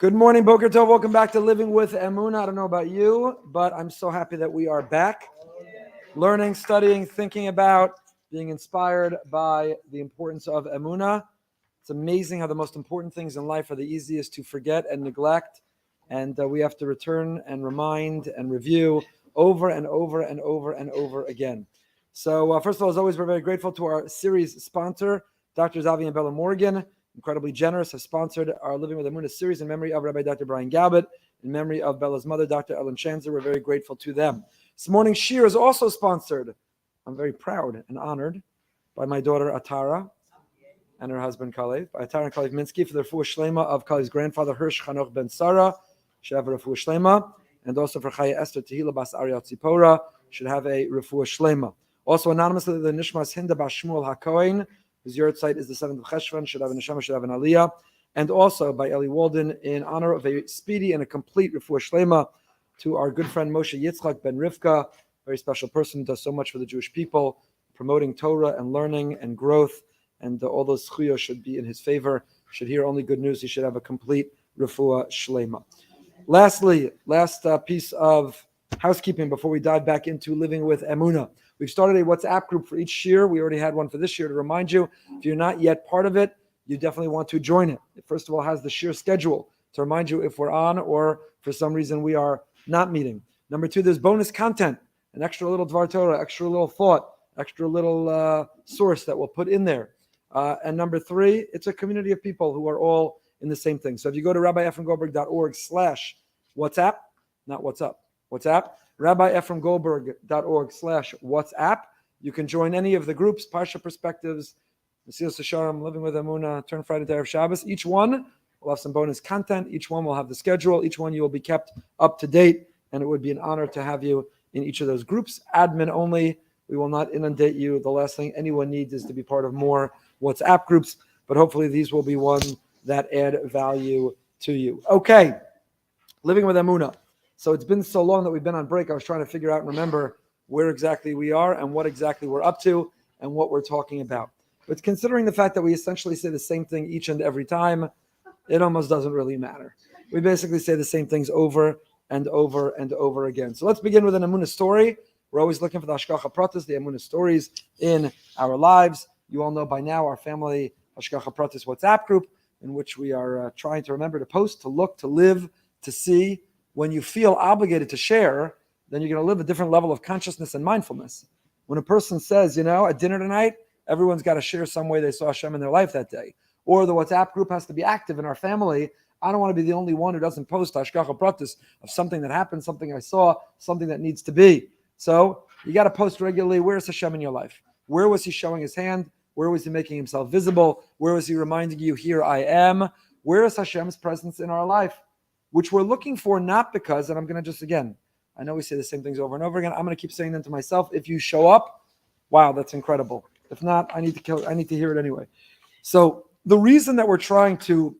Good morning, Boker Tov. Welcome back to Living with Emunah. I don't know about you, but I'm so happy that we are back. Learning, studying, thinking about, being inspired by the importance of Emunah. It's amazing how the most important things in life are the easiest to forget and neglect. And we have to return and remind and review over and over and over and over again. So first of all, as always, we're very grateful to our series sponsor, Dr. Zavi and Bella Morgan. Incredibly generous, have sponsored our Living with Emunah series in memory of Rabbi Dr. Brian Galbert, in memory of Bella's mother, Dr. Ellen Chanzer. We're very grateful to them. This morning's shir is also sponsored. I'm very proud and honored by my daughter Atara and her husband Kalev, by Atara and Kalev Minsky for the refuah shlema of Kalev's grandfather Hirsch Chanoch ben Sarah, should have a refuah shlema, and also for Chaya Esther Tehila Bas Ariel Tzipora, should have a refuah shlema. Also anonymously, the Nishmas Hinda Bas Shmuel HaKohen, his yard site is the 7th of Cheshvan, should have a neshama, should have an aliyah, and also by Eli Walden in honor of a speedy and a complete refuah shlema to our good friend Moshe Yitzchak ben Rivka, very special person, does so much for the Jewish people, promoting Torah and learning and growth, and all those zchuyos should be in his favor. Should hear only good news. He should have a complete refuah shlema. Lastly, last piece of housekeeping before we dive back into Living with Emunah. We've started a WhatsApp group for each year. We already had one for this year. To remind you, if you're not yet part of it, you definitely want to join it. It first of all has the shir schedule to remind you if we're on or for some reason we are not meeting. Number two, there's bonus content, an extra little Dvar Torah, extra little thought, extra little source that we'll put in there. And number three, it's a community of people who are all in the same thing. So if you go to rabbiefremgoldberg.org/WhatsApp, not WhatsApp, WhatsApp, rabbiefremgoldberg.org/WhatsApp. You can join any of the groups, Parsha Perspectives, Mesilas Yesharim, Living with Emunah, Turn Friday to Erev Shabbos. Each one will have some bonus content. Each one will have the schedule. Each one you will be kept up to date, and it would be an honor to have you in each of those groups. Admin only. We will not inundate you. The last thing anyone needs is to be part of more WhatsApp groups, but hopefully these will be one that add value to you. Okay, Living with Emunah. So it's been so long that we've been on break. I was trying to figure out and remember where exactly we are and what exactly we're up to and what we're talking about. But considering the fact that we essentially say the same thing each and every time, it almost doesn't really matter. We basically say the same things over and over and over again. So let's begin with an Emunah story. We're always looking for the Hashgacha Pratis, the Emunah stories in our lives. You all know by now our family Hashgacha Pratis WhatsApp group, in which we are trying to remember to post, to look, to live, to see. When you feel obligated to share, then you're going to live a different level of consciousness and mindfulness. When a person says, at dinner tonight, everyone's got to share some way they saw Hashem in their life that day. Or the WhatsApp group has to be active in our family. I don't want to be the only one who doesn't post Hashgacha Pratis of something that happened, something I saw, something that needs to be. So you got to post regularly. Where is Hashem in your life? Where was he showing his hand? Where was he making himself visible? Where was he reminding you, here I am? Where is Hashem's presence in our life? Which we're looking for not because, and I'm going to just, again, I know we say the same things over and over again. I'm going to keep saying them to myself. If you show up, wow, that's incredible. If not, I need to hear it anyway. So the reason that we're trying to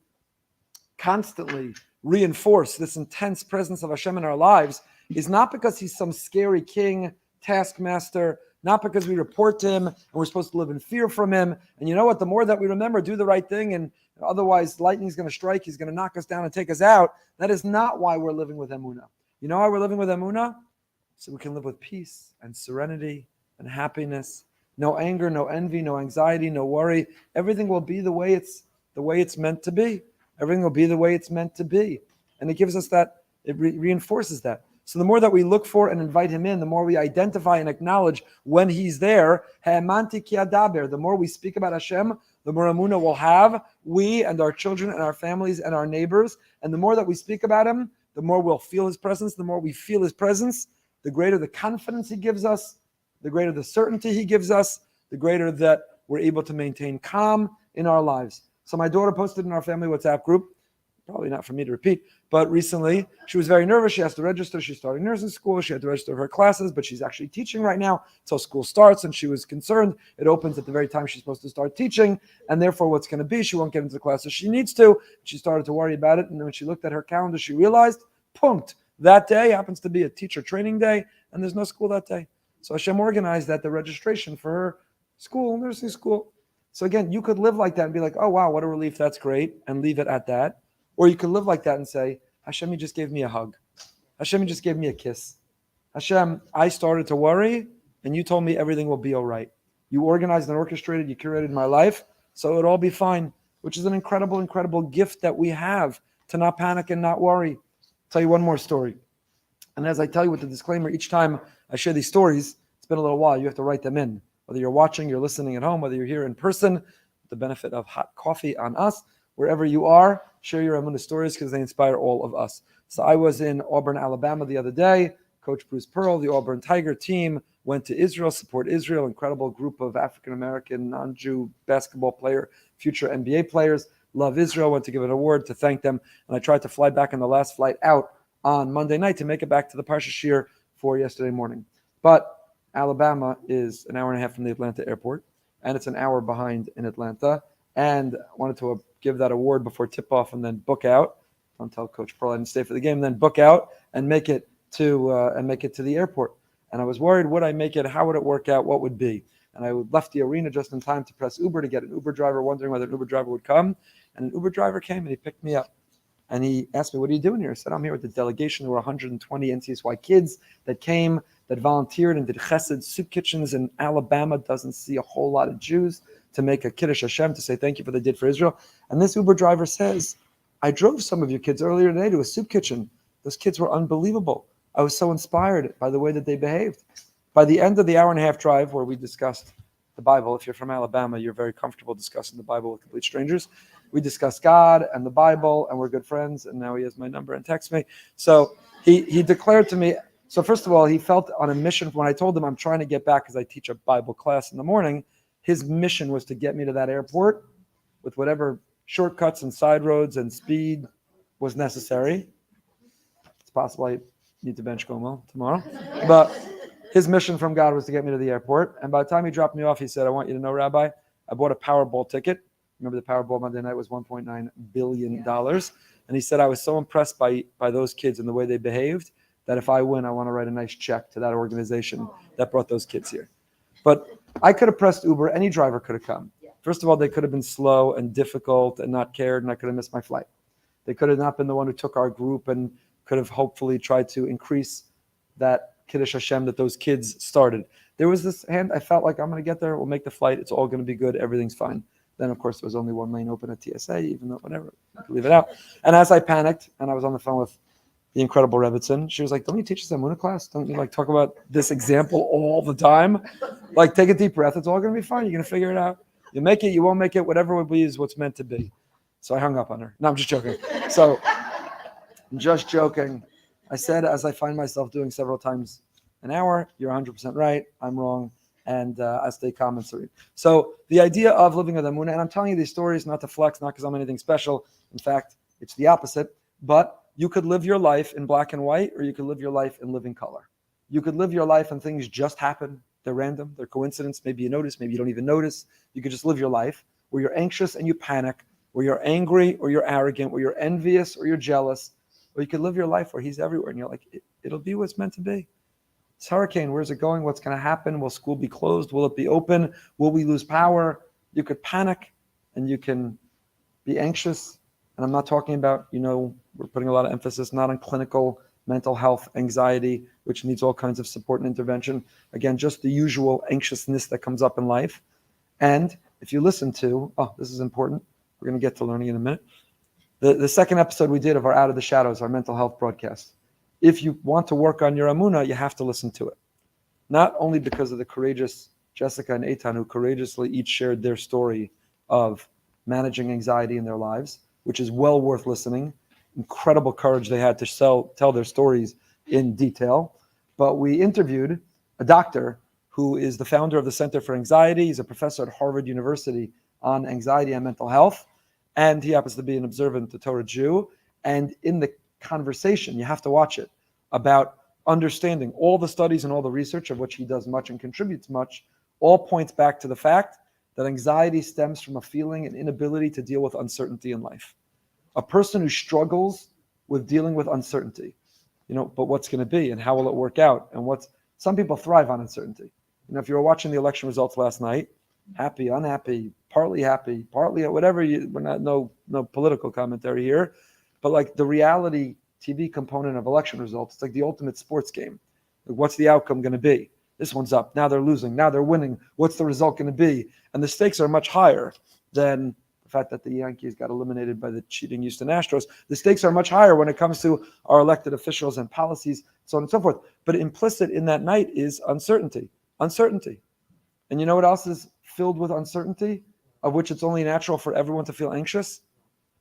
constantly reinforce this intense presence of Hashem in our lives is not because he's some scary king, taskmaster, not because we report to him and we're supposed to live in fear from him. And you know what? The more that we remember, do the right thing, and otherwise lightning's going to strike, he's going to knock us down and take us out. That is not why we're living with Emunah. You know why we're living with Emunah? So we can live with peace and serenity and happiness. No anger, no envy, no anxiety, no worry. Everything will be the way it's meant to be. Everything will be the way it's meant to be. And it gives us that, it reinforces that. So the more that we look for and invite him in, the more we identify and acknowledge when he's there, the more we speak about Hashem, the more Emunah we'll have, we and our children and our families and our neighbors. And the more that we speak about him, the more we'll feel his presence. The more we feel his presence, the greater the confidence he gives us, the greater the certainty he gives us, the greater that we're able to maintain calm in our lives. So my daughter posted in our family WhatsApp group, probably not for me to repeat, but recently she was very nervous. She has to register. She's starting nursing school. She had to register her classes, but she's actually teaching right now until school starts, and she was concerned it opens at the very time she's supposed to start teaching, and therefore what's going to be, she won't get into the classes she needs to. She started to worry about it, and then when she looked at her calendar, she realized, punct, that day happens to be a teacher training day, and there's no school that day. So Hashem organized that the registration for her school, nursing school. So again, you could live like that and be like, oh wow, what a relief, that's great, and leave it at that. Or you could live like that and say, Hashem, you just gave me a hug. Hashem, you just gave me a kiss. Hashem, I started to worry, and you told me everything will be all right. You organized and orchestrated, you curated my life, so it'll all be fine, which is an incredible, incredible gift that we have to not panic and not worry. I'll tell you one more story. And as I tell you with the disclaimer, each time I share these stories, it's been a little while, you have to write them in. Whether you're watching, you're listening at home, whether you're here in person, with the benefit of hot coffee on us, wherever you are, share your Emunah stories because they inspire all of us. So I was in Auburn, Alabama the other day. Coach Bruce Pearl, the Auburn Tiger team, went to Israel, support Israel, incredible group of African-American, non-Jew basketball player, future NBA players. Love Israel, went to give an award to thank them. And I tried to fly back on the last flight out on Monday night to make it back to the Parsha Shir for yesterday morning. But Alabama is an hour and a half from the Atlanta airport, and it's an hour behind in Atlanta. And I wanted to give that award before tip-off and then book out. Don't tell Coach Pearl I didn't stay for the game, then book out and make it to the airport. And I was worried, would I make it? How would it work out? What would be? And I left the arena just in time to press Uber to get an Uber driver, wondering whether an Uber driver would come. And an Uber driver came and he picked me up. And he asked me, what are you doing here? I said, I'm here with the delegation. There were 120 NCSY kids that came, that volunteered and did chesed soup kitchens in Alabama. Doesn't see a whole lot of Jews to make a Kiddush Hashem, to say thank you for what they did for Israel. And this Uber driver says, I drove some of your kids earlier today to a soup kitchen. Those kids were unbelievable. I was so inspired by the way that they behaved. By the end of the hour and a half drive where we discussed the Bible, if you're from Alabama, you're very comfortable discussing the Bible with complete strangers. We discussed God and the Bible, and we're good friends, and now he has my number and texts me. So he declared to me, so first of all, he felt on a mission. When I told him I'm trying to get back because I teach a Bible class in the morning, his mission was to get me to that airport with whatever shortcuts and side roads and speed was necessary. It's possible I need to bench Como tomorrow. But his mission from God was to get me to the airport. And by the time he dropped me off, he said, I want you to know, Rabbi, I bought a Powerball ticket. Remember the Powerball Monday night was $1.9 billion. And he said, I was so impressed by those kids and the way they behaved that if I win, I want to write a nice check to that organization that brought those kids here. But I could have pressed Uber. Any driver could have come. First of all, they could have been slow and difficult and not cared, and I could have missed my flight. They could have not been the one who took our group and could have hopefully tried to increase that Kiddush Hashem that those kids started. There was this hand, I felt like I'm going to get there, we'll make the flight, it's all going to be good, everything's fine. Then, of course, there was only one lane open at TSA, even though whatever, leave it out. And as I panicked, and I was on the phone with the incredible Rebbitzin, she was like, don't you teach us Emunah class? Don't you talk about this example all the time? Take a deep breath, it's all going to be fine, you're going to figure it out. You make it, you won't make it, whatever it be is what's meant to be. So I hung up on her. No, I'm just joking. So, just joking. I said, as I find myself doing several times an hour, you're 100% right, I'm wrong, and I stay calm and serene. So the idea of living with Emunah, and I'm telling you these stories not to flex, not because I'm anything special. In fact, it's the opposite. But you could live your life in black and white, or you could live your life in living color. You could live your life and things just happen. They're random, they're coincidence. Maybe you notice, maybe you don't even notice. You could just live your life where you're anxious and you panic, where you're angry or you're arrogant, where you're envious or you're jealous. Or you could live your life where he's everywhere and you're like, it'll be what's meant to be. This hurricane, where's it going? What's going to happen? Will school be closed? Will it be open? Will we lose power? You could panic and you can be anxious. And I'm not talking about, we're putting a lot of emphasis not on clinical mental health, anxiety, which needs all kinds of support and intervention. Again, just the usual anxiousness that comes up in life. And if you listen to, this is important. We're going to get to learning in a minute. The second episode we did of our Out of the Shadows, our mental health broadcast. If you want to work on your Emunah, you have to listen to it. Not only because of the courageous Jessica and Eitan, who courageously each shared their story of managing anxiety in their lives, which is well worth listening. Incredible courage they had to tell their stories in detail. But we interviewed a doctor who is the founder of the Center for Anxiety. He's a professor at Harvard University on anxiety and mental health. And he happens to be an observant Torah Jew. And in the conversation, you have to watch it, about understanding all the studies and all the research, of which he does much and contributes much, all points back to the fact that anxiety stems from a feeling and inability to deal with uncertainty in life. A person who struggles with dealing with uncertainty, but what's going to be and how will it work out? And some people thrive on uncertainty. If you were watching the election results last night, happy, unhappy, partly whatever, we're not, no political commentary here. But like the reality TV component of election results, it's like the ultimate sports game. Like, what's the outcome going to be? This one's up. Now they're losing. Now they're winning. What's the result going to be? And the stakes are much higher than the fact that the Yankees got eliminated by the cheating Houston Astros. The stakes are much higher when it comes to our elected officials and policies, so on and so forth. But implicit in that night is uncertainty. Uncertainty. And you know what else is filled with uncertainty, of which it's only natural for everyone to feel anxious?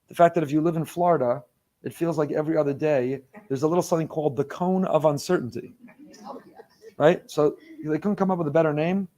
The fact that if you live in Florida, it feels like every other day there's a little something called the cone of uncertainty. Right? So they couldn't come up with a better name.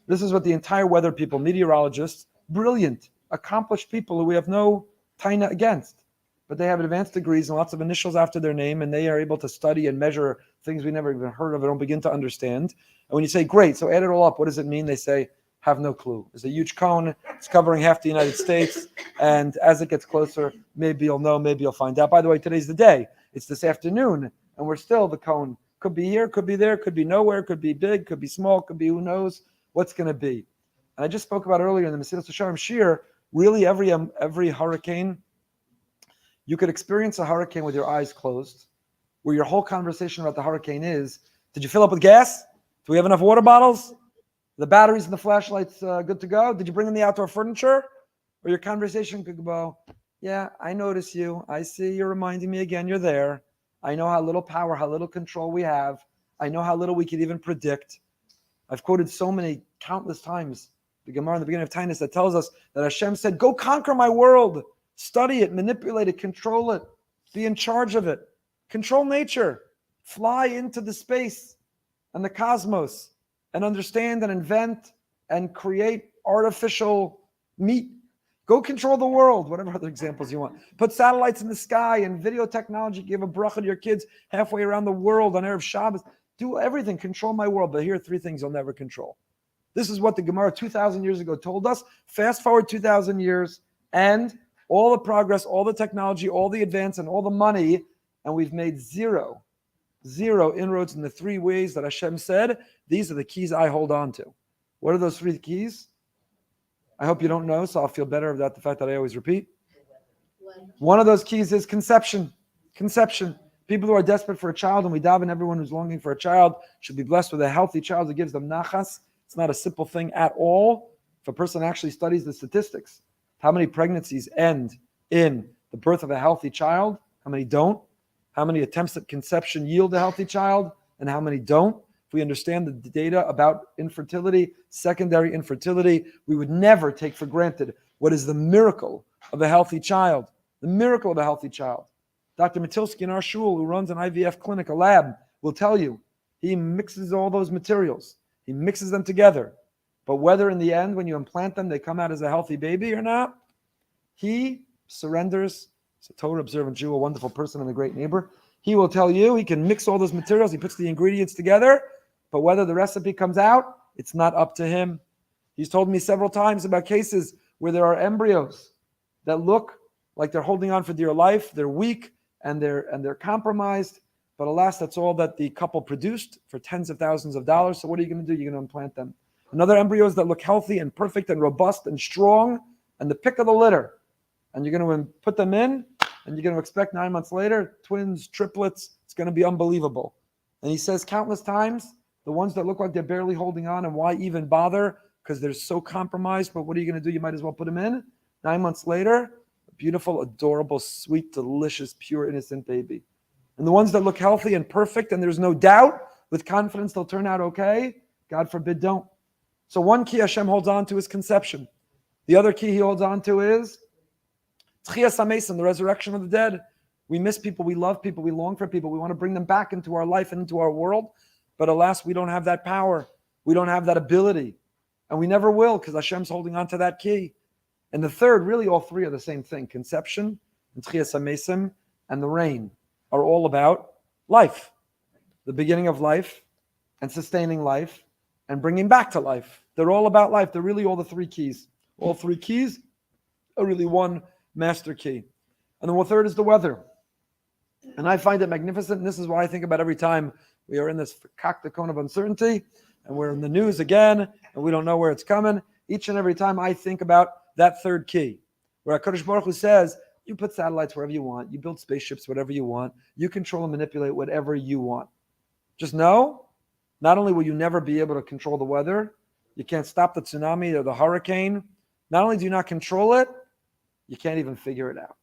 This is what the entire weather people, meteorologists, brilliant, accomplished people who we have no taina against, but they have advanced degrees and lots of initials after their name, and they are able to study and measure things we never even heard of and don't begin to understand. And when you say, great, so add it all up, what does it mean? They say, have no clue. It's a huge cone. It's covering half the United States. And as it gets closer, maybe you'll know, maybe you'll find out. By the way, today's the day. It's this afternoon, and we're still the cone. Could be here, could be there, could be nowhere, could be big, could be small, could be who knows what's going to be. And I just spoke about earlier in the Mesilas Yesharim Shir, really every hurricane, you could experience a hurricane with your eyes closed, where your whole conversation about the hurricane is, did you fill up with gas? Do we have enough water bottles? The batteries and the flashlights good to go? Did you bring in the outdoor furniture? Or your conversation could go, yeah, I notice you. I see you're reminding me again you're there. I know how little power, how little control we have. I know how little we could even predict. I've quoted so many, countless times, the Gemara in the beginning of Tainus that tells us that Hashem said, go conquer my world. Study it, manipulate it, control it. Be in charge of it. Control nature. Fly into the space and the cosmos and understand and invent and create artificial meat. Go control the world, whatever other examples you want. Put satellites in the sky and video technology. Give a bracha to your kids halfway around the world on Erev Shabbos. Do everything. Control my world. But here are three things you'll never control. This is what the Gemara 2,000 years ago told us. Fast forward 2,000 years and all the progress, all the technology, all the advance, and all the money, and we've made zero inroads in the three ways that Hashem said, these are the keys I hold on to. What are those three keys? I hope you don't know, so I'll feel better about the fact that I always repeat. One of those keys is conception. Conception. People who are desperate for a child, and we daven everyone who's longing for a child should be blessed with a healthy child that gives them nachas. It's not a simple thing at all. If a person actually studies the statistics, how many pregnancies end in the birth of a healthy child, how many don't, how many attempts at conception yield a healthy child, and how many don't. If we understand the data about infertility, secondary infertility, we would never take for granted what is the miracle of a healthy child. The miracle of a healthy child. Dr. Matilsky in our shul, who runs an IVF clinic, a lab, will tell you, he mixes all those materials. He mixes them together. But whether in the end, when you implant them, they come out as a healthy baby or not, he surrenders. He's a Torah observant Jew, a wonderful person and a great neighbor. He will tell you, he can mix all those materials, he puts the ingredients together, but whether the recipe comes out, it's not up to him. He's told me several times about cases where there are embryos that look like they're holding on for dear life, they're weak, and they're compromised, but alas, that's all that the couple produced for tens of thousands of dollars. So what are you going to do? You're going to implant them. Another embryos that look healthy and perfect and robust and strong, and the pick of the litter. And you're going to put them in, and you're going to expect 9 months later, twins, triplets. It's going to be unbelievable. And he says countless times, the ones that look like they're barely holding on, and why even bother? Because they're so compromised, but what are you going to do? You might as well put them in. 9 months later, a beautiful, adorable, sweet, delicious, pure, innocent baby. And the ones that look healthy and perfect, and there's no doubt, with confidence they'll turn out okay, God forbid don't. So one key Hashem holds on to is conception. The other key he holds on to is Tchias HaMesim, the resurrection of the dead. We miss people, we love people, we long for people, we want to bring them back into our life and into our world. But alas, we don't have that power. We don't have that ability. And we never will, because Hashem's holding on to that key. And the third, really all three are the same thing. Conception, and Tchias HaMesim, and the rain are all about life. The beginning of life, and sustaining life, and bringing back to life. They're all about life. They're really all the three keys. All three keys are really one master key. And then the third is the weather. And I find it magnificent. And this is why I think about every time we are in this cone of uncertainty, and we're in the news again, and we don't know where it's coming. Each and every time I think about that third key, where HaKadosh Baruch Hu says, You put satellites wherever you want. You build spaceships, whatever you want. You control and manipulate whatever you want. Just know, not only will you never be able to control the weather, you can't stop the tsunami or the hurricane. Not only do you not control it, you can't even figure it out.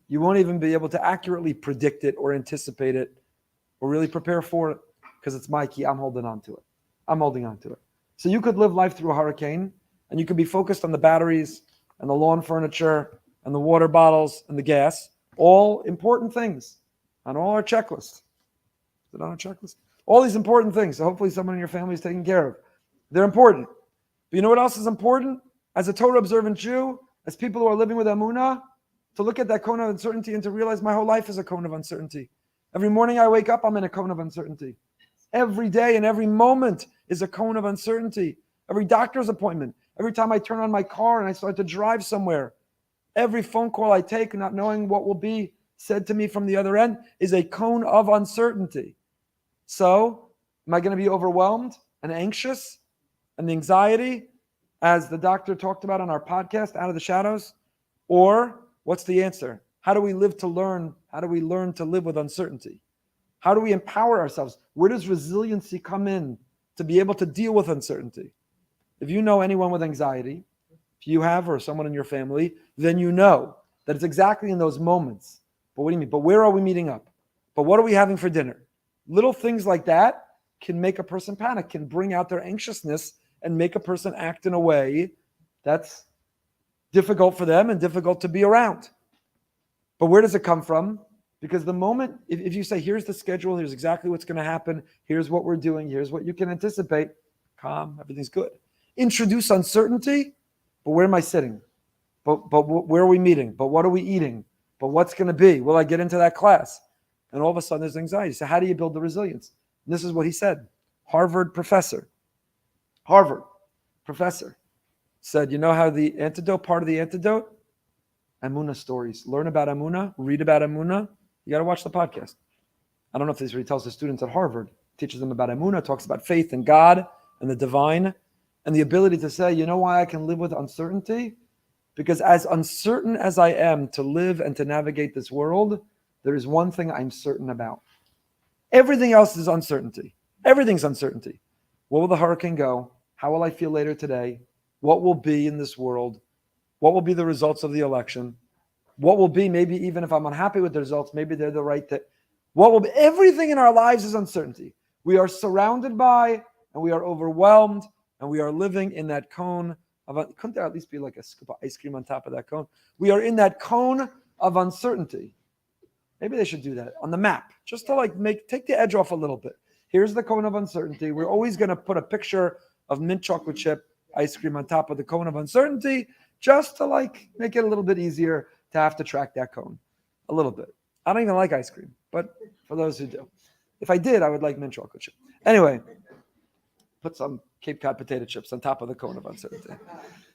You won't even be able to accurately predict it or anticipate it or really prepare for it because it's my key. I'm holding on to it. I'm holding on to it. So you could live life through a hurricane and you could be focused on the batteries and the lawn furniture and the water bottles and the gas, all important things on all our checklists. Is it on our checklist? All these important things. So hopefully someone in your family is taken care of. They're important. But you know what else is important? As a Torah observant Jew, as people who are living with Emunah, to look at that cone of uncertainty and to realize my whole life is a cone of uncertainty. Every morning I wake up, I'm in a cone of uncertainty. Every day and every moment is a cone of uncertainty. Every doctor's appointment, every time I turn on my car and I start to drive somewhere, every phone call I take, not knowing what will be said to me from the other end, is a cone of uncertainty. So, am I going to be overwhelmed and anxious and the anxiety, as the doctor talked about on our podcast, Out of the Shadows? Or what's the answer? How do we live to learn? How do we learn to live with uncertainty? How do we empower ourselves? Where does resiliency come in to be able to deal with uncertainty? If you know anyone with anxiety, if you have or someone in your family, then you know that it's exactly in those moments. But what do you mean? But where are we meeting up? But what are we having for dinner? Little things like that can make a person panic, can bring out their anxiousness and make a person act in a way that's difficult for them and difficult to be around. But where does it come from? Because the moment, if you say, here's the schedule, here's exactly what's going to happen, here's what we're doing, here's what you can anticipate, calm, everything's good. Introduce uncertainty, but where am I sitting? But where are we meeting? But what are we eating? But what's going to be? Will I get into that class? And all of a sudden there's anxiety. So how do you build the resilience? And this is what he said. Harvard professor said, you know how the antidote, part of the antidote? Emunah stories. Learn about Emunah, read about Emunah. You got to watch the podcast. I don't know if this is what he tells the students at Harvard, teaches them about Emunah, talks about faith in God and the divine, and the ability to say, you know why I can live with uncertainty? Because as uncertain as I am to live and to navigate this world, there is one thing I'm certain about. Everything else is uncertainty. Everything's uncertainty. Where will the hurricane go? How will I feel later today? What will be in this world? What will be the results of the election? What will be, maybe even if I'm unhappy with the results, maybe they're the right thing. What will be? Everything in our lives is uncertainty. We are surrounded by, and we are overwhelmed, and we are living in that cone of, couldn't there at least be like a scoop of ice cream on top of that cone? We are in that cone of uncertainty. Maybe they should do that on the map, just to take the edge off a little bit. Here's the cone of uncertainty. We're always going to put a picture of mint chocolate chip ice cream on top of the cone of uncertainty, just to make it a little bit easier to have to track that cone a little bit. I don't even like ice cream, but for those who do. If I did, I would like mint chocolate chip. Anyway, put some Cape Cod potato chips on top of the cone of uncertainty.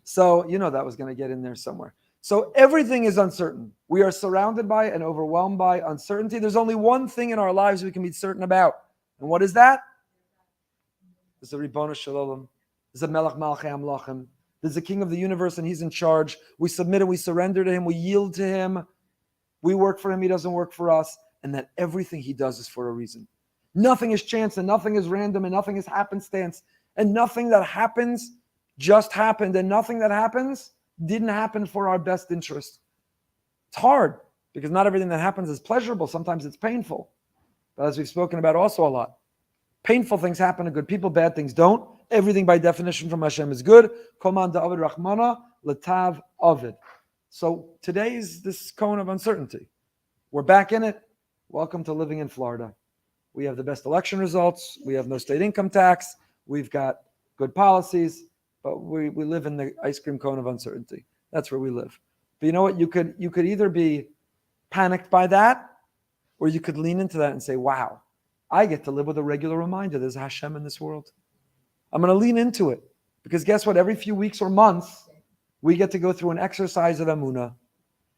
So, that was going to get in there somewhere. So everything is uncertain. We are surrounded by and overwhelmed by uncertainty. There's only one thing in our lives we can be certain about. And what is that? There's the Ribono Shel Olam. There's the Melech Malchei Amlachim. There's the King of the universe and he's in charge. We submit and we surrender to him. We yield to him. We work for him. He doesn't work for us. And that everything he does is for a reason. Nothing is chance and nothing is random and nothing is happenstance. And nothing that happens just happened. And nothing that happens didn't happen for our best interest. It's hard because not everything that happens is pleasurable. Sometimes it's painful. But as we've spoken about also a lot, painful things happen to good people, bad things don't. Everything by definition from Hashem is good. Koman da'avid rachmana letav avid. So today's this cone of uncertainty. We're back in it. Welcome to living in Florida. We have the best election results. We have no state income tax. We've got good policies, but we live in the ice cream cone of uncertainty. That's where we live. But you know what? You could either be panicked by that, or you could lean into that and say, wow, I get to live with a regular reminder there's Hashem in this world. I'm going to lean into it. Because guess what? Every few weeks or months, we get to go through an exercise of Emunah,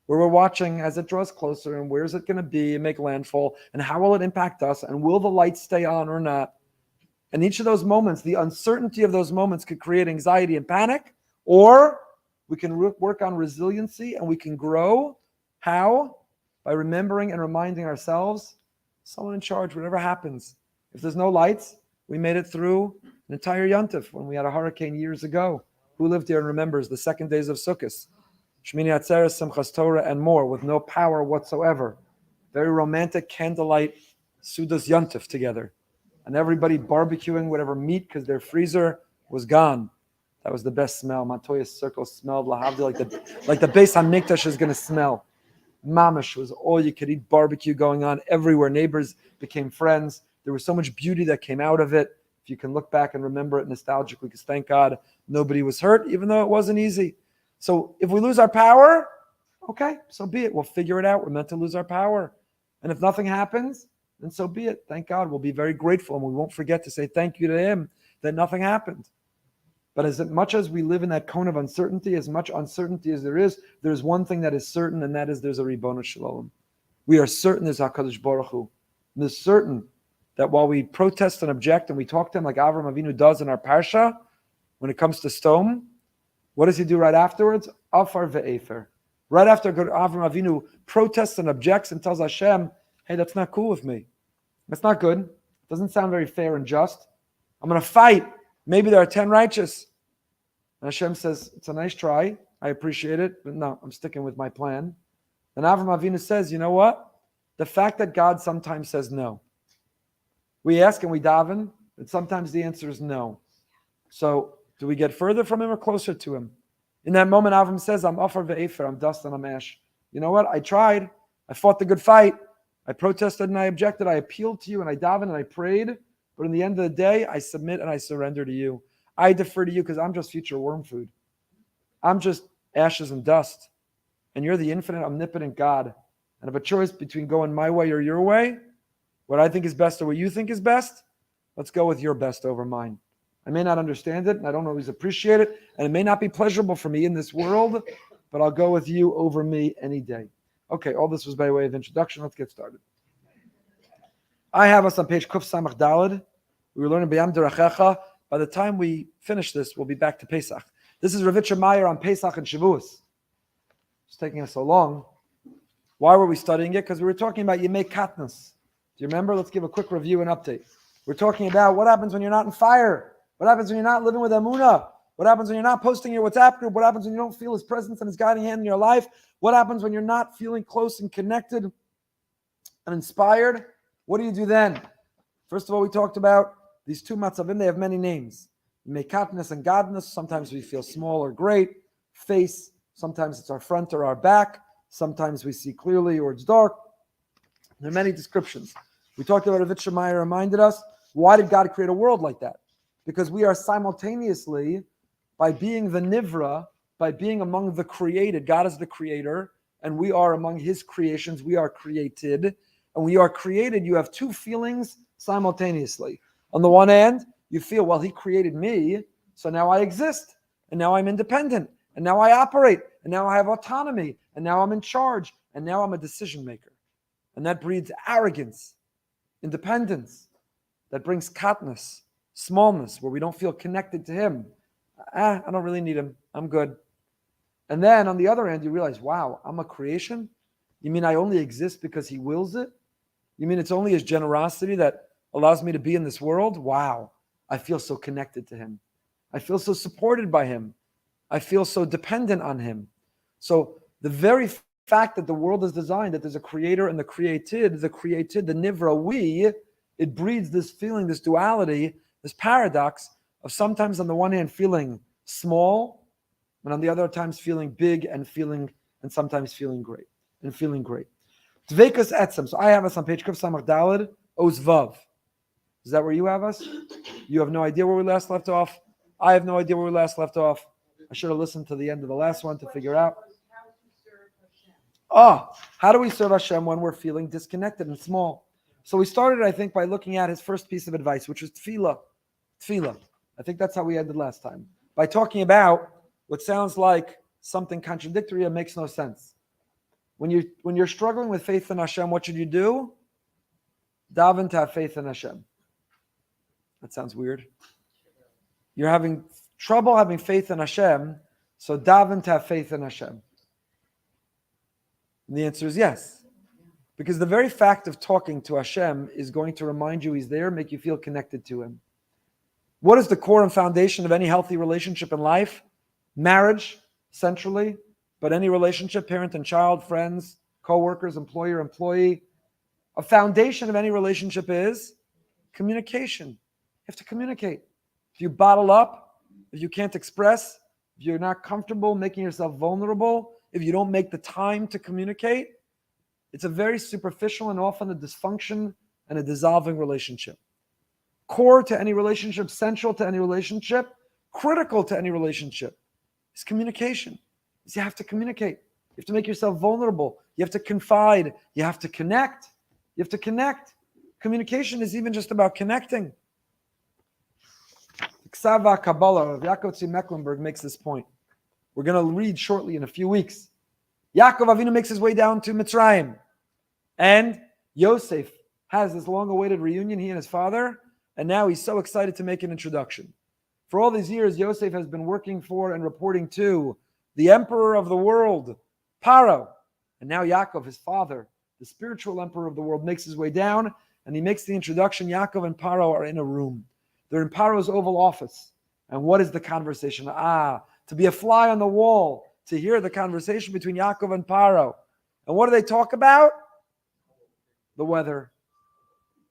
where we're watching as it draws closer and where's it going to be and make landfall and how will it impact us and will the lights stay on or not? And each of those moments, the uncertainty of those moments could create anxiety and panic, or we can work on resiliency and we can grow How? By remembering and reminding ourselves, someone in charge, whatever happens. If there's no lights, we made it through an entire Yontif when we had a hurricane years ago. Who lived here and remembers the second days of Sukkot? Shmini Atzeres, Simchas Torah, and more, with no power whatsoever. Very romantic candlelight Sudas Yontif together. And everybody barbecuing whatever meat because their freezer was gone. That was the best smell. Matoya's circle smelled lahavdi like the Beis Hamikdash is going to smell. Mamish was all you could eat barbecue going on everywhere. Neighbors became friends. There was so much beauty that came out of it. If you can look back and remember it nostalgically, because thank God nobody was hurt, even though it wasn't easy. So if we lose our power, okay, so be it. We'll figure it out. We're meant to lose our power. And if nothing happens, then so be it. Thank God. We'll be very grateful, and we won't forget to say thank you to him that nothing happened. But as much as we live in that cone of uncertainty, as much uncertainty as there's one thing that is certain, and that is there's a Ribono Shalom. We are certain there's HaKadosh Baruch Hu. And there's certain that while we protest and object and we talk to him like Avram Avinu does in our Parsha, when it comes to stone, what does he do right afterwards? Afar ve'efer. Right after Avram Avinu protests and objects and tells Hashem, hey, that's not cool with me. That's not good. It doesn't sound very fair and just. I'm going to fight. Maybe there are 10 righteous. And Hashem says, it's a nice try. I appreciate it. But no, I'm sticking with my plan. And Avram Avinu says, you know what? The fact that God sometimes says no. We ask and we daven, and sometimes the answer is no. So do we get further from him or closer to him? In that moment, Avram says, I'm afar ve'efer, I'm dust and I'm ash. You know what? I tried. I fought the good fight. I protested and I objected. I appealed to you and I davened and I prayed. But in the end of the day, I submit and I surrender to you. I defer to you because I'm just future worm food. I'm just ashes and dust. And you're the infinite, omnipotent God. And if a choice between going my way or your way, what I think is best or what you think is best, let's go with your best over mine. I may not understand it, and I don't always appreciate it, and it may not be pleasurable for me in this world, but I'll go with you over me any day. Okay, all this was by way of introduction. Let's get started. I have us on page Kuf Samach Daled. We were learning B'yam Derachecha. By the time we finish this, we'll be back to Pesach. This is Rav Yitzchak Meir on Pesach and Shavuos. It's taking us so long. Why were we studying it? Because we were talking about Yemei Katnus. Do you remember? Let's give a quick review and update. We're talking about what happens when you're not in fire. What happens when you're not living with Emunah? What happens when you're not posting your WhatsApp group? What happens when you don't feel his presence and his guiding hand in your life? What happens when you're not feeling close and connected and inspired? What do you do then? First of all, we talked about these two matzavim. They have many names. Mekatness and godness. Sometimes we feel small or great. Face. Sometimes it's our front or our back. Sometimes we see clearly or it's dark. There are many descriptions. We talked about Rav Yitzchak Meir reminded us, why did God create a world like that? Because we are simultaneously, by being the Nivra, by being among the created, God is the creator, and we are among his creations, we are created. And when you are created, you have two feelings simultaneously. On the one hand, you feel, well, he created me, so now I exist, and now I'm independent, and now I operate, and now I have autonomy, and now I'm in charge, and now I'm a decision maker. And that breeds arrogance, independence, that brings katnus, smallness, where we don't feel connected to him. I don't really need him. I'm good. And then on the other hand, you realize, wow, I'm a creation? You mean I only exist because he wills it? You mean it's only his generosity that allows me to be in this world? Wow, I feel so connected to him. I feel so supported by him. I feel so dependent on him. So the very fact that the world is designed, that there's a creator and the created, the nivra, we, it breeds this feeling, this duality, this paradox of sometimes on the one hand feeling small, and on the other times feeling big and sometimes feeling great. Dveikus etzem. So I have us on page Kuf Samach Daled, Oz Vav. Is that where you have us? You have no idea where we last left off. I have no idea where we last left off. I should have listened to the end of the last one to figure out. How do we serve Hashem when we're feeling disconnected and small? So we started, I think, by looking at his first piece of advice, which was tefillah. Tefillah. I think that's how we ended last time. By talking about what sounds like something contradictory and makes no sense. When you're struggling with faith in Hashem, what should you do? Daven to have faith in Hashem. That sounds weird. You're having trouble having faith in Hashem, so daven to have faith in Hashem. And the answer is yes. Because the very fact of talking to Hashem is going to remind you He's there, make you feel connected to Him. What is the core and foundation of any healthy relationship in life? Marriage, centrally, but any relationship, parent and child, friends, co-workers, employer, employee. A foundation of any relationship is communication. You have to communicate. If you bottle up, if you can't express, if you're not comfortable making yourself vulnerable, if you don't make the time to communicate, it's a very superficial and often a dysfunction and a dissolving relationship. Core to any relationship, central to any relationship, critical to any relationship is communication. You have to communicate. You have to make yourself vulnerable. You have to confide. You have to connect. You have to connect. Communication is even just about connecting. Ksava Kabbalah of Yaakov Tzvi Mecklenburg makes this point. We're going to read shortly in a few weeks. Yaakov Avinu makes his way down to Mitzrayim. And Yosef has this long-awaited reunion, he and his father, and now he's so excited to make an introduction. For all these years, Yosef has been working for and reporting to the emperor of the world, Paro. And now Yaakov, his father, the spiritual emperor of the world, makes his way down, and he makes the introduction. Yaakov and Paro are in a room. They're in Paro's Oval Office. And what is the conversation? To be a fly on the wall, to hear the conversation between Yaakov and Paro. And what do they talk about? The weather.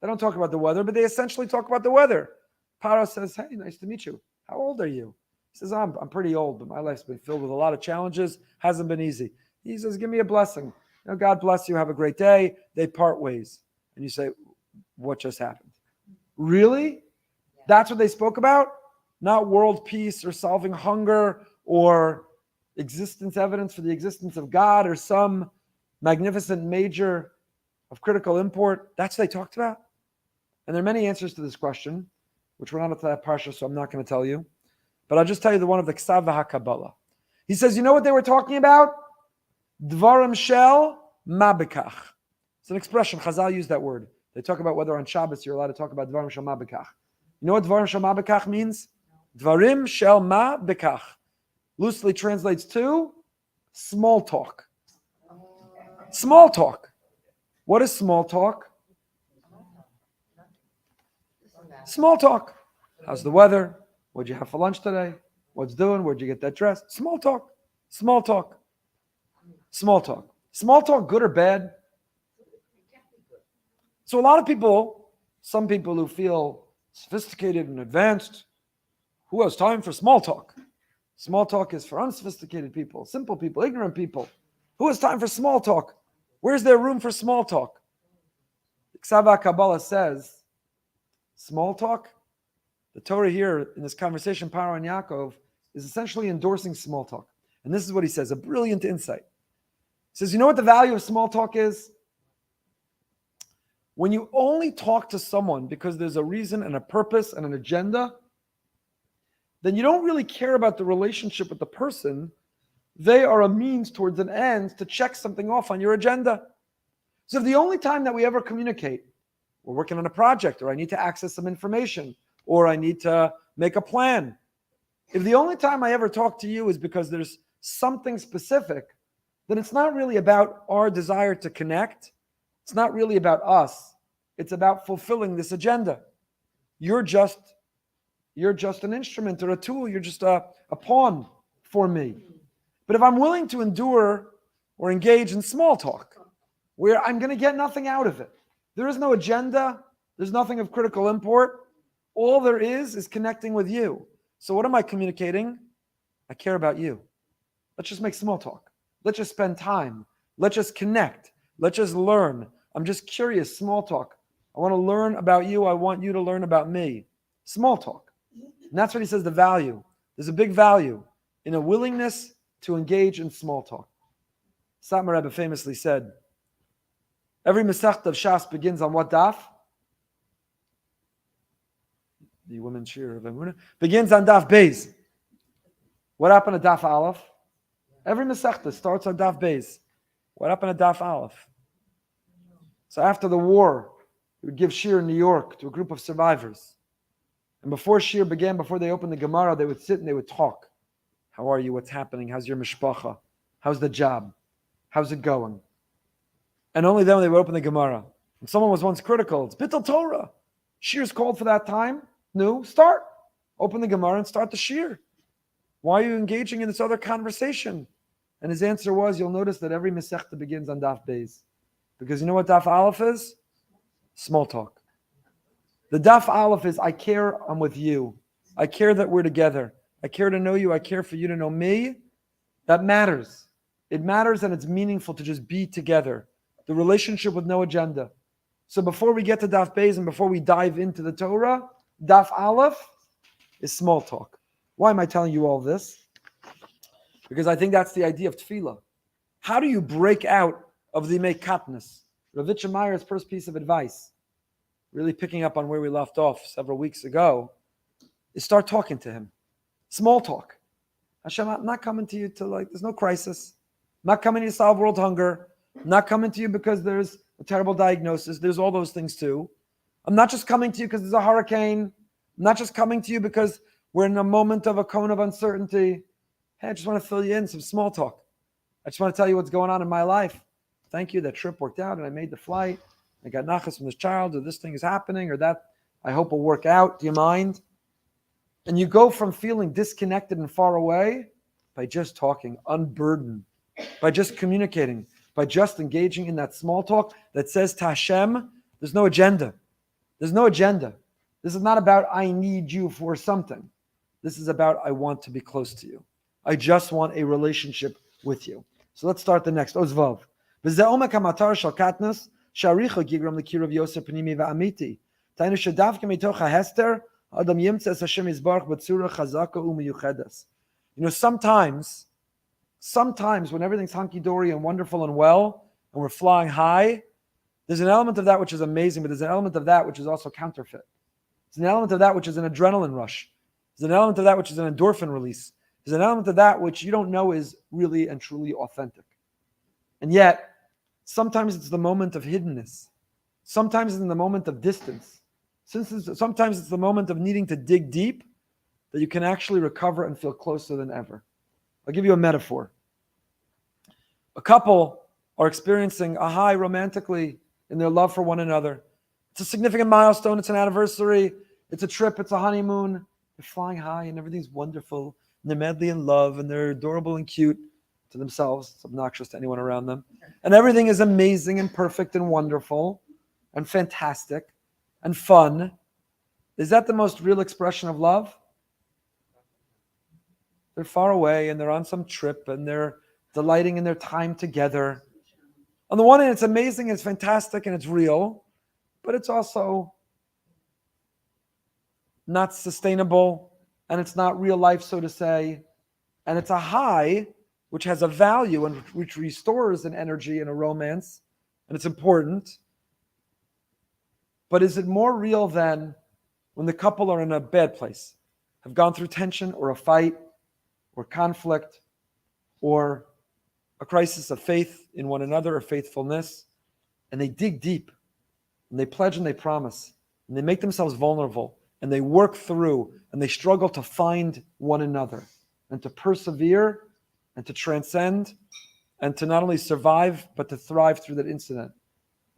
They don't talk about the weather, but they essentially talk about the weather. Paro says, hey, nice to meet you. How old are you? He says, I'm pretty old, but my life's been filled with a lot of challenges. Hasn't been easy. He says, give me a blessing. God bless you. Have a great day. They part ways. And you say, what just happened? Really? That's what they spoke about? Not world peace or solving hunger or existence evidence for the existence of God or some magnificent major of critical import. That's what they talked about. And there are many answers to this question, which we're not at that parsha, so I'm not going to tell you. But I'll just tell you the one of the Ksav HaKabbalah. He says, you know what they were talking about? Dvarim shel mabekach. It's an expression. Chazal used that word. They talk about whether on Shabbos you're allowed to talk about Dvarim shel mabekach. You know what Dvarim shel mabekach means? Dvarim shel mabekach loosely translates to small talk. Small talk. What is small talk? Small talk. How's the weather? What'd you have for lunch today? What's doing? Where'd you get that dress? Small talk. Small talk. Small talk. Small talk, good or bad? So a lot of people, some people who feel sophisticated and advanced, who has time for small talk? Small talk is for unsophisticated people, simple people, ignorant people. Who has time for small talk? Where's there room for small talk? Ksava Kabbalah says, small talk, the Torah here in this conversation, Paro and Yaakov, is essentially endorsing small talk. And this is what he says, a brilliant insight. He says, you know what the value of small talk is? When you only talk to someone because there's a reason and a purpose and an agenda, then you don't really care about the relationship with the person. They are a means towards an end to check something off on your agenda. So if the only time that we ever communicate, we're working on a project, or I need to access some information, or I need to make a plan. If the only time I ever talk to you is because there's something specific, then it's not really about our desire to connect. It's not really about us. It's about fulfilling this agenda. You're just an instrument or a tool. You're just a pawn for me. But if I'm willing to endure or engage in small talk, where I'm going to get nothing out of it, there is no agenda, there's nothing of critical import, all there is connecting with you. So what am I communicating? I care about you. Let's just make small talk. Let's just spend time. Let's just connect. Let's just learn. I'm just curious, small talk. I want to learn about you. I want you to learn about me. Small talk. And that's what he says, the value. There's a big value in a willingness to engage in small talk. Satmar Rebbe famously said, every Masechta of Shas begins on what daf? The women's shir of Emunah begins on daf Beis. What happened to daf Aleph? Every Masechta starts on daf Beis. What happened to daf Aleph? So after the war, he would give shir in New York to a group of survivors. And before shir began, before they opened the Gemara, they would sit and they would talk. How are you? What's happening? How's your mishpacha? How's the job? How's it going? And only then when they would open the Gemara. And someone was once critical. It's Bittul Torah. Shir's called for that time. No, start. Open the Gemara and start the Shir. Why are you engaging in this other conversation? And his answer was, you'll notice that every Masechta begins on Daf Beis. Because you know what Daf Aleph is? Small talk. The Daf Aleph is, I care, I'm with you. I care that we're together. I care to know you. I care for you to know me. That matters. It matters and it's meaningful to just be together. The relationship with no agenda. So before we get to Daf Beis and before we dive into the Torah, Daf Aleph is small talk. Why am I telling you all this? Because I think that's the idea of tefillah. How do you break out of the mekatness? Rabbi Yitzchak Meir's first piece of advice, really picking up on where we left off several weeks ago, is start talking to him. Small talk. Hashem, I'm not coming to you to there's no crisis. I'm not coming to you to solve world hunger. I'm not coming to you because there's a terrible diagnosis. There's all those things too. I'm not just coming to you because there's a hurricane. I'm not just coming to you because we're in a moment of a cone of uncertainty. Hey, I just want to fill you in, some small talk. I just want to tell you what's going on in my life. Thank you, that trip worked out and I made the flight. I got nachas from this child, or this thing is happening, or that I hope will work out. Do you mind? And you go from feeling disconnected and far away by just talking, unburdened, by just communicating, by just engaging in that small talk that says to Hashem, there's no agenda. There's no agenda. This is not about I need you for something. This is about I want to be close to you. I just want a relationship with you. So let's start the next. Ozvav. V'zeh omek hamatar shel katnus sharicha gigram l'kirav Yosef pnimi va'amiti. Tainu shedavke mitoch hahester adam yimtzes Hashem yizbarach b'tzura chazaka u'miyuchedas. Sometimes when everything's hunky-dory and wonderful and well, and we're flying high, there's an element of that which is amazing, but there's an element of that which is also counterfeit. There's an element of that which is an adrenaline rush. There's an element of that which is an endorphin release. There's an element of that which you don't know is really and truly authentic. And yet, sometimes it's the moment of hiddenness. Sometimes it's in the moment of distance. Sometimes it's the moment of needing to dig deep that you can actually recover and feel closer than ever. I'll give you a metaphor. A couple are experiencing a high romantically in their love for one another. It's a significant milestone. It's an anniversary. It's a trip. It's a honeymoon. They're flying high and everything's wonderful. And they're madly in love and they're adorable and cute to themselves. It's obnoxious to anyone around them. And everything is amazing and perfect and wonderful and fantastic and fun. Is that the most real expression of love? They're far away and they're on some trip and they're delighting in their time together. On the one hand, it's amazing, it's fantastic, and it's real, but it's also not sustainable, and it's not real life, so to say. And it's a high which has a value and which restores an energy and a romance, and it's important. But is it more real than when the couple are in a bad place, have gone through tension or a fight or conflict or a crisis of faith in one another or faithfulness, and they dig deep and they pledge and they promise and they make themselves vulnerable and they work through and they struggle to find one another and to persevere and to transcend and to not only survive but to thrive through that incident?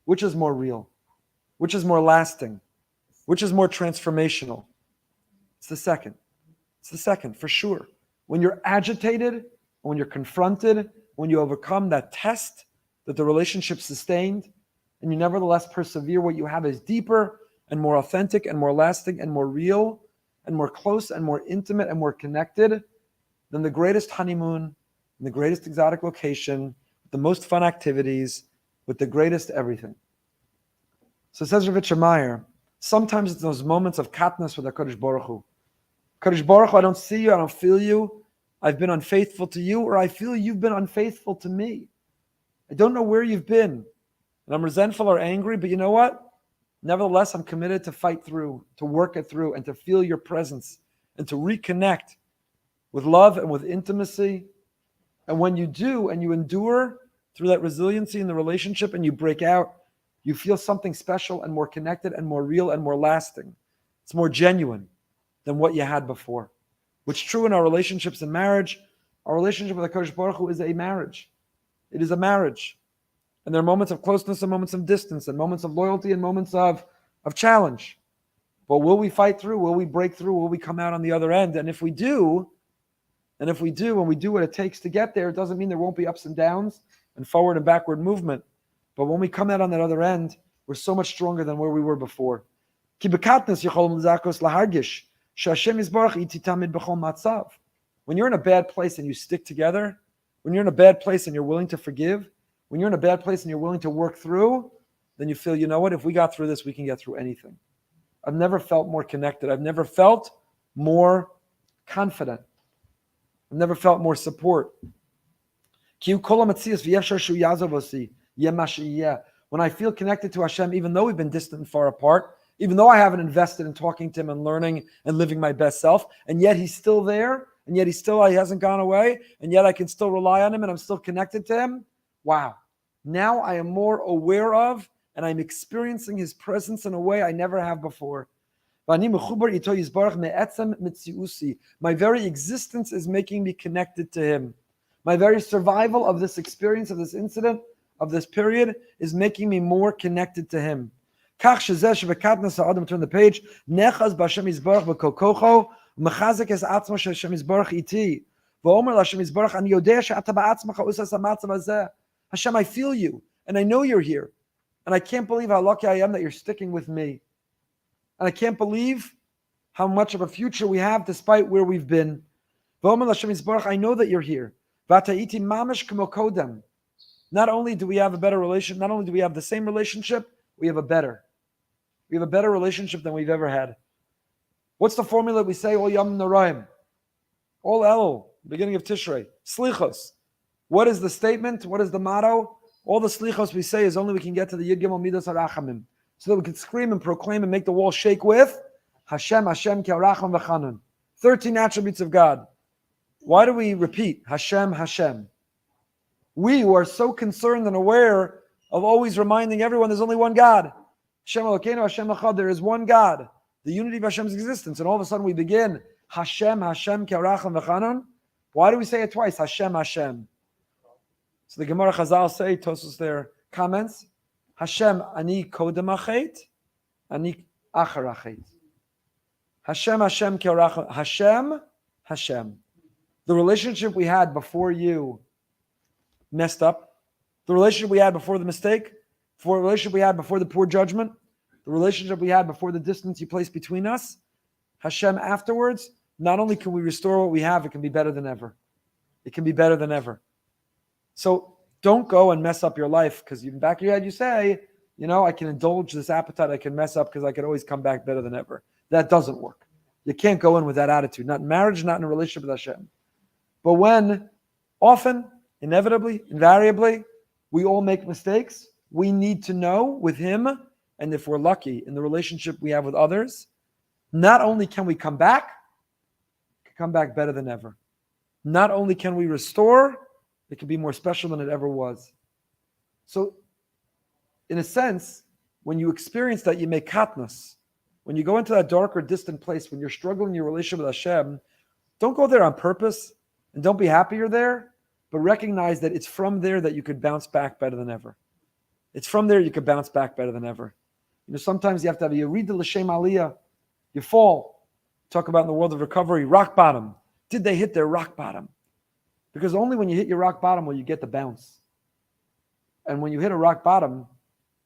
Which is more real? Which is more lasting? Which is more transformational? It's the second. It's the second, for sure. When you're agitated, when you're confronted, when you overcome that test that the relationship sustained, and you nevertheless persevere, what you have is deeper and more authentic and more lasting and more real and more close and more intimate and more connected than the greatest honeymoon, the greatest exotic location, the most fun activities, with the greatest everything. So says Rabbi Yitzchak Meir, sometimes it's those moments of katnus with HaKadosh Baruch Hu. HaKadosh Baruch Hu, I don't see you, I don't feel you, I've been unfaithful to you, or I feel you've been unfaithful to me. I don't know where you've been, and I'm resentful or angry, but you know what? Nevertheless, I'm committed to fight through, to work it through, and to feel your presence, and to reconnect with love and with intimacy. And when you do, and you endure through that resiliency in the relationship, and you break out, you feel something special and more connected and more real and more lasting. It's more genuine than what you had before. Which is true in our relationships in marriage. Our relationship with HaKadosh Baruch Hu is a marriage. It is a marriage. And there are moments of closeness and moments of distance and moments of loyalty and moments of challenge. But will we fight through? Will we break through? Will we come out on the other end? And if we do, and we do what it takes to get there, it doesn't mean there won't be ups and downs and forward and backward movement. But when we come out on that other end, we're so much stronger than where we were before. When you're in a bad place and you stick together, when you're in a bad place and you're willing to forgive, when you're in a bad place and you're willing to work through, then you feel, you know what, if we got through this, we can get through anything. I've never felt more connected. I've never felt more confident. I've never felt more support. When I feel connected to Hashem, even though we've been distant and far apart, even though I haven't invested in talking to Him and learning and living my best self, and yet He's still there, and yet He hasn't gone away, and yet I can still rely on Him and I'm still connected to Him. Wow. Now I am more aware of and I'm experiencing His presence in a way I never have before. My very existence is making me connected to Him. My very survival of this experience, of this incident, of this period, is making me more connected to Him. Turn the page. Hashem, I feel you, and I know you're here. And I can't believe how lucky I am that you're sticking with me. And I can't believe how much of a future we have despite where we've been. I know that you're here. Not only do we have a better relationship, not only do we have the same relationship, we have a better. We have a better relationship than we've ever had. What's the formula we say? All Yom Noraim. All Elul, beginning of Tishrei. Slichos. What is the statement? What is the motto? All the slichos we say is only we can get to the Yud Gimel Midas HaRachamim. So that we can scream and proclaim and make the wall shake with Hashem, Hashem, Ki HaRacham V'Chanun. 13 attributes of God. Why do we repeat Hashem, Hashem? We who are so concerned and aware of always reminding everyone there's only one God. Hashem Elokeinu, Hashem Echad, there is one God. The unity of Hashem's existence. And all of a sudden we begin Hashem, Hashem, Ki HaRacham V'Chanun. Why do we say it twice? Hashem, Hashem. So the Gemara Chazal say, Tosos their comments, Hashem, ani kodem achet, ani achar achet. Hashem, Hashem, Ki HaRacham, Hashem, Hashem. The relationship we had before you messed up, the relationship we had before the mistake, the relationship we had before the poor judgment, the relationship we had before the distance you placed between us, Hashem afterwards, not only can we restore what we have, it can be better than ever. It can be better than ever. So don't go and mess up your life because in the back of your head you say, you know, I can indulge this appetite, I can mess up because I can always come back better than ever. That doesn't work. You can't go in with that attitude, not in marriage, not in a relationship with Hashem. But when often, inevitably, invariably, we all make mistakes, we need to know with Him, and if we're lucky in the relationship we have with others, not only can we come back better than ever. Not only can we restore, it can be more special than it ever was. So, in a sense, when you experience that, you make katnas. When you go into that dark or distant place, when you're struggling in your relationship with Hashem, don't go there on purpose, and don't be happy you're there, but recognize that it's from there that you could bounce back better than ever. It's from there you could bounce back better than ever. You know, sometimes you have to have you read the L'Shem Aliyah, you fall. Talk about in the world of recovery, rock bottom. Did they hit their rock bottom? Because only when you hit your rock bottom will you get the bounce. And when you hit a rock bottom,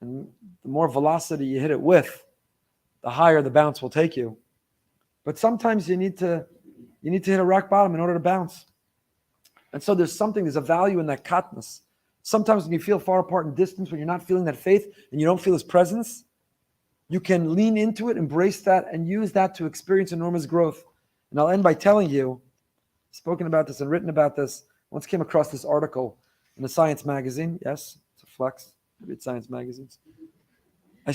and the more velocity you hit it with, the higher the bounce will take you. But sometimes you need to hit a rock bottom in order to bounce. And so there's a value in that katnus. Sometimes when you feel far apart in distance, when you're not feeling that faith and you don't feel His presence, you can lean into it, embrace that, and use that to experience enormous growth. And I'll end by telling you, spoken about this and written about this. Once came across this article in a science magazine. Yes, it's a flex. I read science magazines. I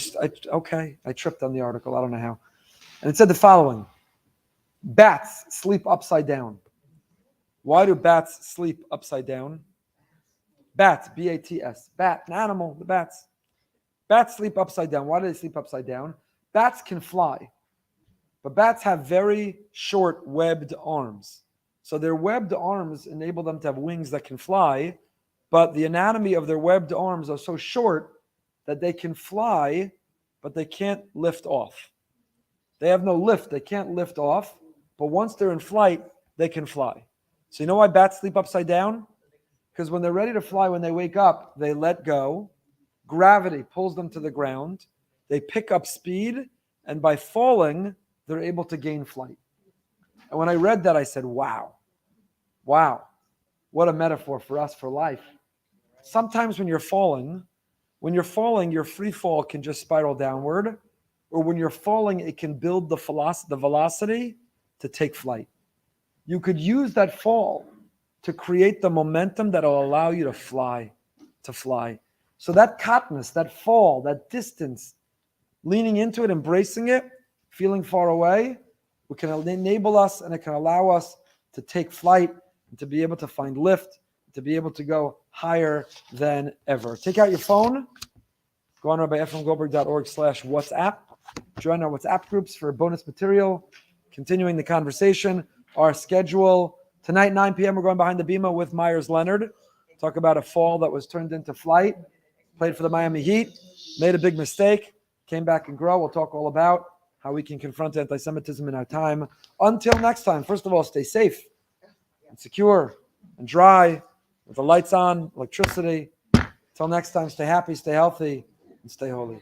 tripped on the article. I don't know how. And it said the following. Bats sleep upside down. Why do bats sleep upside down? Bats, B-A-T-S. Bat, an animal, the bats. Bats sleep upside down. Why do they sleep upside down? Bats can fly. But bats have very short webbed arms. So their webbed arms enable them to have wings that can fly, but the anatomy of their webbed arms are so short that they can fly, but they can't lift off. They have no lift. They can't lift off, but once they're in flight, they can fly. So you know why bats sleep upside down? Because when they're ready to fly, when they wake up, they let go. Gravity pulls them to the ground. They pick up speed, and by falling, they're able to gain flight. And when I read that, I said, wow, what a metaphor for us for life. Sometimes when you're falling, your free fall can just spiral downward, or when you're falling, it can build the velocity to take flight. You could use that fall to create the momentum that will allow you to fly. So that katnus, that fall, that distance, leaning into it, embracing it, feeling far away, it can enable us and it can allow us to take flight and to be able to find lift, to be able to go higher than ever. Take out your phone, go on rabbiefremgoldberg.org/WhatsApp, join our WhatsApp groups for bonus material, continuing the conversation, our schedule. Tonight, 9 p.m., we're going behind the bima with Myers Leonard. Talk about a fall that was turned into flight. Played for the Miami Heat, made a big mistake, came back and grow. We'll talk all about how we can confront anti-Semitism in our time. Until next time, first of all, stay safe and secure and dry with the lights on, electricity. Until next time, stay happy, stay healthy, and stay holy.